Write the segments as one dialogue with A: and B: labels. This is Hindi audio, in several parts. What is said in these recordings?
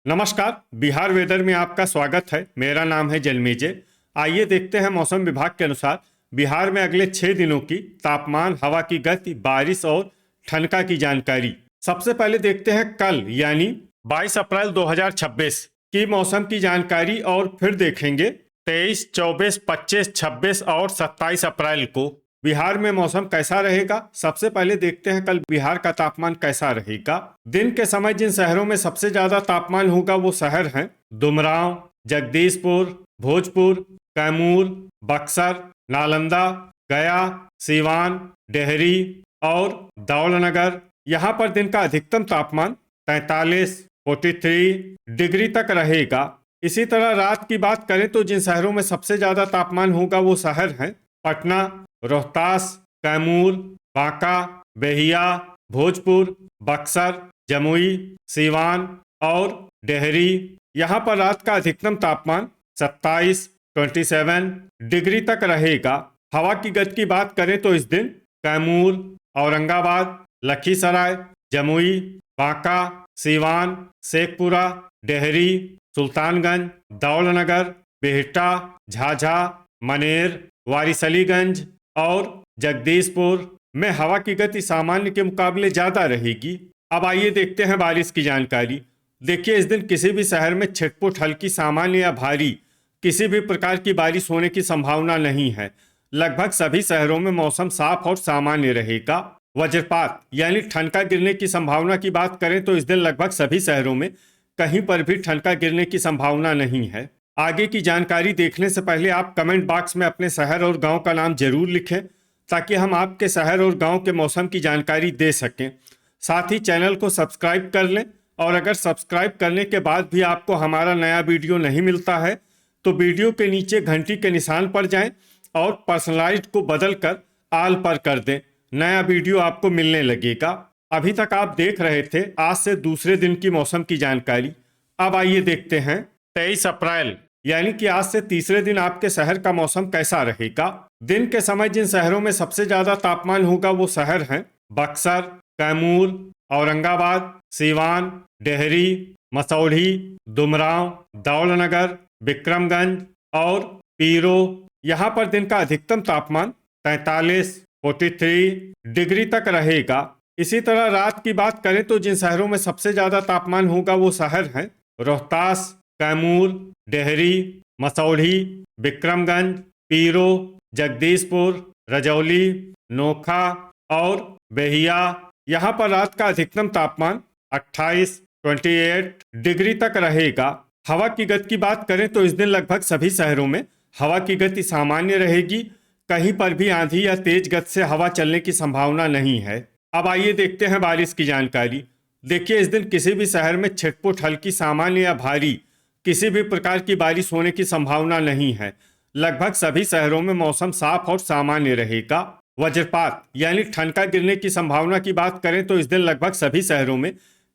A: नमस्कार। बिहार वेदर में आपका स्वागत है। मेरा नाम है जन्मेजय। आइए देखते हैं मौसम विभाग के अनुसार बिहार में अगले 6 दिनों की तापमान, हवा की गति, बारिश और ठनका की जानकारी। सबसे पहले देखते हैं कल यानी 22 अप्रैल 2026 की मौसम की जानकारी और फिर देखेंगे 23, 24, 25, 26 और 27 अप्रैल को बिहार में मौसम कैसा रहेगा। सबसे पहले देखते हैं कल बिहार का तापमान कैसा रहेगा। दिन के समय जिन शहरों में सबसे ज्यादा तापमान होगा वो शहर हैं डुमरांव, जगदीशपुर, भोजपुर, कैमूर, बक्सर, नालंदा, गया, सीवान, डेहरी और दौलनगर। यहाँ पर दिन का अधिकतम तापमान 43, 43 डिग्री तक रहेगा। इसी तरह रात की बात करें तो जिन शहरों में सबसे ज्यादा तापमान होगा वो शहर हैं पटना, रोहतास, कैमूर, बांका, बेहिया, भोजपुर, बक्सर, जमुई, सीवान और डेहरी। यहाँ पर रात का अधिकतम तापमान 27, 27 डिग्री तक रहेगा। हवा की गति की बात करें तो इस दिन कैमूर, औरंगाबाद, लखीसराय, जमुई, बांका, सीवान, शेखपुरा, डेहरी, सुल्तानगंज, दौलनगर, बिहटा, झाझा, मनेर, वारिसलीगंज और जगदीशपुर में हवा की गति सामान्य के मुकाबले ज्यादा रहेगी। अब आइए देखते हैं बारिश की जानकारी। देखिए, इस दिन किसी भी शहर में छिटपुट, हल्की, सामान्य या भारी किसी भी प्रकार की बारिश होने की संभावना नहीं है। लगभग सभी शहरों में मौसम साफ और सामान्य रहेगा। वज्रपात यानी ठनका गिरने की संभावना की बात करें तो इस दिन लगभग सभी शहरों में कहीं पर भी ठनका गिरने की संभावना नहीं है। आगे की जानकारी देखने से पहले आप कमेंट बॉक्स में अपने शहर और गांव का नाम जरूर लिखें ताकि हम आपके शहर और गांव के मौसम की जानकारी दे सकें। साथ ही चैनल को सब्सक्राइब कर लें और अगर सब्सक्राइब करने के बाद भी आपको हमारा नया वीडियो नहीं मिलता है तो वीडियो के नीचे घंटी के निशान पर जाएं और पर्सनलाइज्ड को बदल कर आल पर कर दें। नया वीडियो आपको मिलने लगेगा। अभी तक आप देख रहे थे आज से दूसरे दिन की मौसम की जानकारी। अब आइए देखते हैं 23 अप्रैल यानी कि आज से तीसरे दिन आपके शहर का मौसम कैसा रहेगा। दिन के समय जिन शहरों में सबसे ज्यादा तापमान होगा वो शहर हैं बक्सर, कैमूर, औरंगाबाद, सीवान, डेहरी, मसौढ़ी, डुमरांव, दौलनगर, विक्रमगंज और पीरो। यहाँ पर दिन का अधिकतम तापमान 43, 43 डिग्री तक रहेगा। इसी तरह रात की बात करें तो जिन शहरों में सबसे ज्यादा तापमान होगा वो शहर हैं रोहतास, कैमूर, डेहरी, मसौढ़ी, विक्रमगंज, पीरो, जगदीशपुर, रजौली, नोखा और बेहिया। यहाँ पर रात का अधिकतम तापमान 28, 28 डिग्री तक रहेगा। हवा की गति की बात करें तो इस दिन लगभग सभी शहरों में हवा की गति सामान्य रहेगी। कहीं पर भी आंधी या तेज गति से हवा चलने की संभावना नहीं है। अब आइए देखते हैं बारिश की जानकारी। देखिए, इस दिन किसी भी शहर में छिटपुट, हल्की, सामान्य या भारी किसी भी प्रकार की बारिश होने की संभावना नहीं है। लगभग सभी शहरों में मौसम साफ और सामान्य रहेगा। वज्रपात यानी ठनका गिरने की संभावना की बात करें तो इस दिन लगभग सभी शहरों में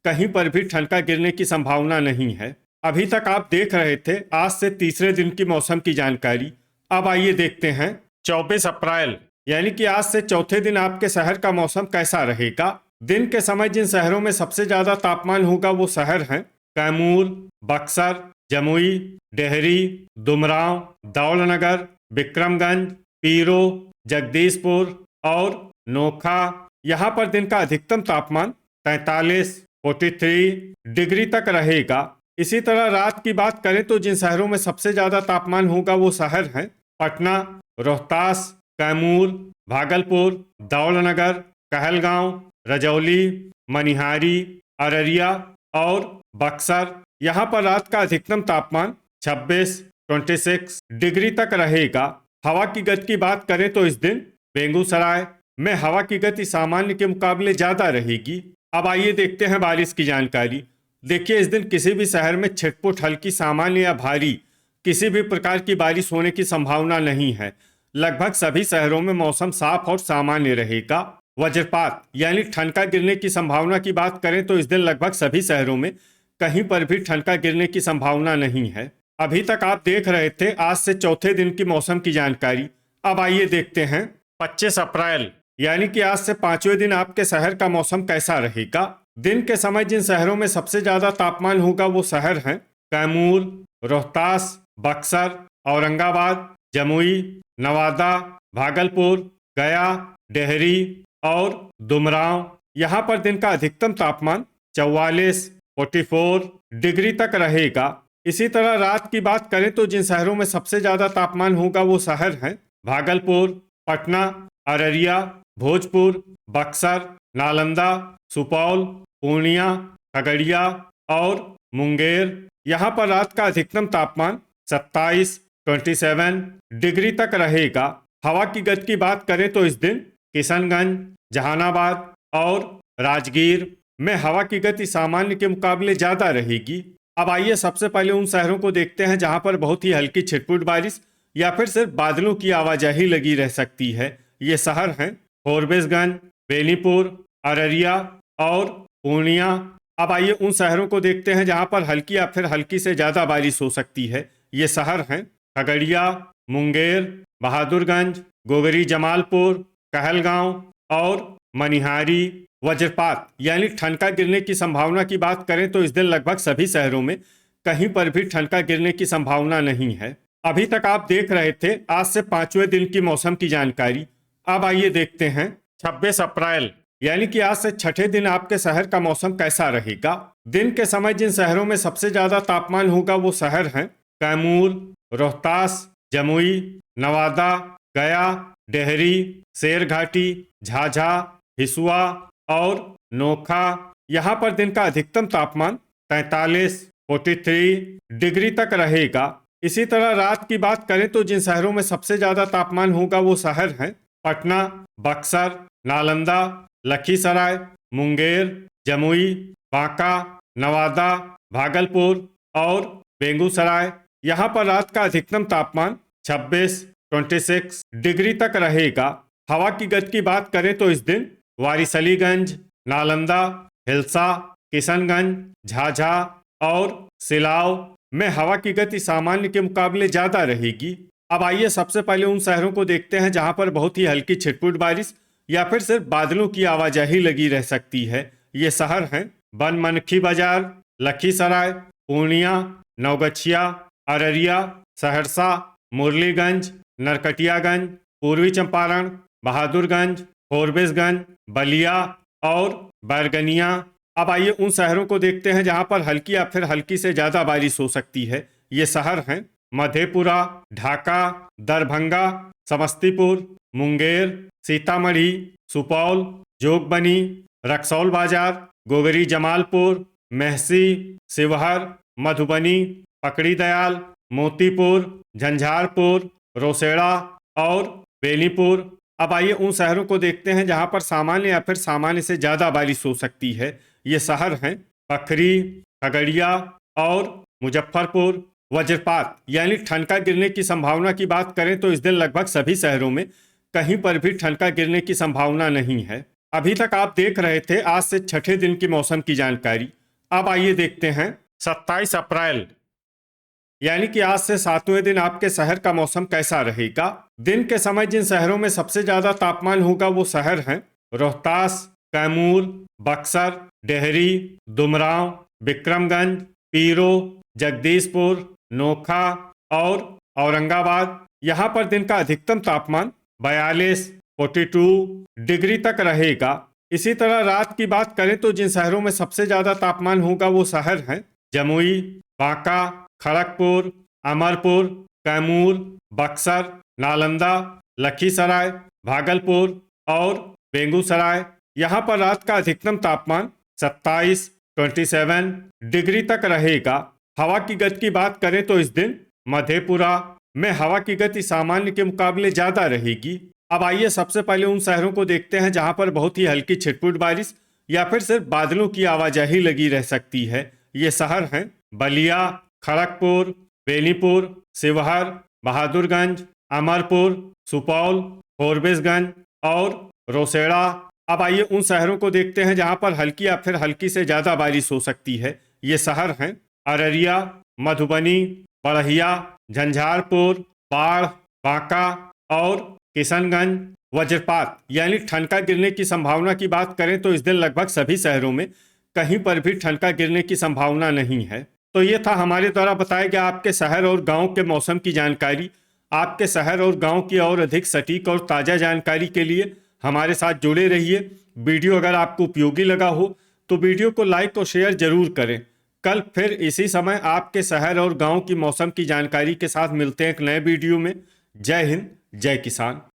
A: कहीं पर भी ठनका गिरने की संभावना नहीं है। अभी तक आप देख रहे थे आज से तीसरे दिन की मौसम की जानकारी। अब आइए देखते हैं 24 अप्रैल यानी कि आज से चौथे दिन आपके शहर का मौसम कैसा रहेगा। दिन के समय जिन शहरों में सबसे ज्यादा तापमान होगा वो शहर हैं कैमूर, बक्सर, जमुई, डेहरी, डुमरांव, दौलनगर, विक्रमगंज, पीरो, जगदीशपुर और नोखा। यहाँ पर दिन का अधिकतम तापमान 43, 43 डिग्री तक रहेगा। इसी तरह रात की बात करें तो जिन शहरों में सबसे ज्यादा तापमान होगा वो शहर हैं पटना, रोहतास, कैमूर, भागलपुर, दौलनगर, कहलगांव, रजौली, मनिहारी, अररिया और बक्सर। यहाँ पर रात का अधिकतम तापमान 26, 26 डिग्री तक रहेगा। हवा की गति की बात करें तो इस दिन बेगूसराय में हवा की गति सामान्य के मुकाबले ज्यादा रहेगी। अब आइए देखते हैं बारिश की जानकारी। देखिए, इस दिन किसी भी शहर में छिटपुट, हल्की, सामान्य या भारी किसी भी प्रकार की बारिश होने की संभावना नहीं है। लगभग सभी शहरों में मौसम साफ और सामान्य रहेगा। वज्रपात यानी ठनका गिरने की संभावना की बात करें तो इस दिन लगभग सभी शहरों में कहीं पर भी ठनका गिरने की संभावना नहीं है। अभी तक आप देख रहे थे आज से चौथे दिन की मौसम की जानकारी। अब आइए देखते हैं 25 अप्रैल यानी कि आज से 5वें दिन आपके शहर का मौसम कैसा रहेगा। दिन के समय जिन शहरों में सबसे ज्यादा तापमान होगा वो शहर हैं कैमूर, रोहतास, बक्सर, औरंगाबाद, जमुई, नवादा, भागलपुर, गया, डेहरी और दुमराव। यहाँ पर दिन का अधिकतम तापमान 44 डिग्री तक रहेगा। इसी तरह रात की बात करें तो जिन शहरों में सबसे ज्यादा तापमान होगा वो शहर हैं भागलपुर, पटना, अररिया, भोजपुर, बक्सर, नालंदा, सुपौल, पूर्णिया, खगड़िया और मुंगेर। यहाँ पर रात का अधिकतम तापमान 27 डिग्री तक रहेगा। हवा की गति की बात करें तो इस दिन किशनगंज, जहानाबाद और राजगीर में हवा की गति सामान्य के मुकाबले ज्यादा रहेगी। अब आइए सबसे पहले उन शहरों को देखते हैं जहां पर बहुत ही हल्की छिटपुट बारिश या फिर सिर्फ बादलों की आवाजाही लगी रह सकती है। ये शहर हैं फॉरबिसगंज, बेनीपुर, अररिया और पूर्णिया। अब आइए उन शहरों को देखते हैं जहां पर हल्की या फिर हल्की से ज्यादा बारिश हो सकती है। ये शहर हैं खगड़िया, मुंगेर, बहादुरगंज, गोगरी जमालपुर, कहलगांव और मनिहारी। वज्रपात यानी ठनका गिरने की संभावना की बात करें तो इस दिन लगभग सभी शहरों में कहीं पर भी ठनका गिरने की संभावना नहीं है। अभी तक आप देख रहे थे आज से 5वें दिन की मौसम की जानकारी। अब आइए देखते हैं 26 अप्रैल यानी कि आज से 6ठे दिन आपके शहर का मौसम कैसा रहेगा। दिन के समय जिन शहरों में सबसे ज्यादा तापमान होगा वो शहर हैं कैमूर, रोहतास, जमुई, नवादा, गया, डेहरी, शेरघाटी, झाझा, हिसुआ और नोखा। यहाँ पर दिन का अधिकतम तापमान 43 डिग्री तक रहेगा। इसी तरह रात की बात करें तो जिन शहरों में सबसे ज्यादा तापमान होगा वो शहर हैं पटना, बक्सर, नालंदा, लखीसराय, मुंगेर, जमुई, बांका, नवादा, भागलपुर और बेगूसराय। यहाँ पर रात का अधिकतम तापमान 26 डिग्री तक रहेगा। हवा की गति की बात करें तो इस दिन वारिसलीगंज, नालंदा, हिल्सा, किशनगंज, झाझा और सिलाव में हवा की गति सामान्य के मुकाबले ज्यादा रहेगी। अब आइए सबसे पहले उन शहरों को देखते हैं जहां पर बहुत ही हल्की छिटपुट बारिश या फिर सिर्फ बादलों की आवाजाही लगी रह सकती है। ये शहर हैं बनमनखी बाजार, लखीसराय, पूर्णिया, नवगछिया, अररिया, सहरसा, मुरलीगंज, नरकटियागंज, पूर्वी चंपारण, बहादुरगंज, फॉरबिसगंज, बलिया और बैरगनिया। अब आइए उन शहरों को देखते हैं जहां पर हल्की या फिर हल्की से ज्यादा बारिश हो सकती है। ये शहर हैं मधेपुरा, ढाका, दरभंगा, समस्तीपुर, मुंगेर, सीतामढ़ी, सुपौल, जोगबनी, रक्सौल बाजार, गोगरी जमालपुर, मेहसी, शिवहर, मधुबनी, पकड़ी दयाल, मोतीपुर, झंझारपुर, रोसेड़ा और बेनीपुर। अब आइए उन शहरों को देखते हैं जहां पर सामान्य या फिर सामान्य से ज्यादा बारिश हो सकती है। ये शहर हैं पखरी, खगड़िया और मुजफ्फरपुर। वज्रपात यानी ठनका गिरने की संभावना की बात करें तो इस दिन लगभग सभी शहरों में कहीं पर भी ठनका गिरने की संभावना नहीं है। अभी तक आप देख रहे थे आज से 6ठे दिन की मौसम की जानकारी। अब आइए देखते हैं 27 अप्रैल यानी कि आज से 7वें दिन आपके शहर का मौसम कैसा रहेगा। दिन के समय जिन शहरों में सबसे ज्यादा तापमान होगा वो शहर हैं रोहतास, कैमूर, बक्सर, डेहरी, दुमराव, विक्रमगंज, पीरो, जगदीशपुर, नोखा और औरंगाबाद। यहाँ पर दिन का अधिकतम तापमान 42 डिग्री तक रहेगा। इसी तरह रात की बात करें तो जिन शहरों में सबसे ज्यादा तापमान होगा वो शहर हैं जमुई, बांका, खड़गपुर, अमरपुर, कैमूर, बक्सर, नालंदा, लखीसराय, भागलपुर और बेगूसराय। यहाँ पर रात का अधिकतम तापमान 27 डिग्री तक रहेगा। हवा की गति की बात करें तो इस दिन मधेपुरा में हवा की गति सामान्य के मुकाबले ज्यादा रहेगी। अब आइए सबसे पहले उन शहरों को देखते हैं जहां पर बहुत ही हल्की छिटपुट बारिश या फिर सिर्फ बादलों की आवाजाही लगी रह सकती है। ये शहर हैं बलिया, खड़गपुर, बेनीपुर, शिवहर, बहादुरगंज, अमरपुर, सुपौल, फॉरबिसगंज और रोसेड़ा। अब आइए उन शहरों को देखते हैं जहां पर हल्की या फिर हल्की से ज्यादा बारिश हो सकती है। ये शहर हैं अररिया, मधुबनी, बड़हिया, झंझारपुर, बाढ़, बांका और किशनगंज। वज्रपात यानी ठनका गिरने की संभावना की बात करें तो इस दिन लगभग सभी शहरों में कहीं पर भी ठनका गिरने की संभावना नहीं है। तो ये था हमारे द्वारा बताया गया आपके शहर और गांव के मौसम की जानकारी। आपके शहर और गांव की और अधिक सटीक और ताज़ा जानकारी के लिए हमारे साथ जुड़े रहिए। वीडियो अगर आपको उपयोगी लगा हो तो वीडियो को लाइक और शेयर जरूर करें। कल फिर इसी समय आपके शहर और गांव की मौसम की जानकारी के साथ मिलते हैं एक नए वीडियो में। जय हिंद, जय किसान।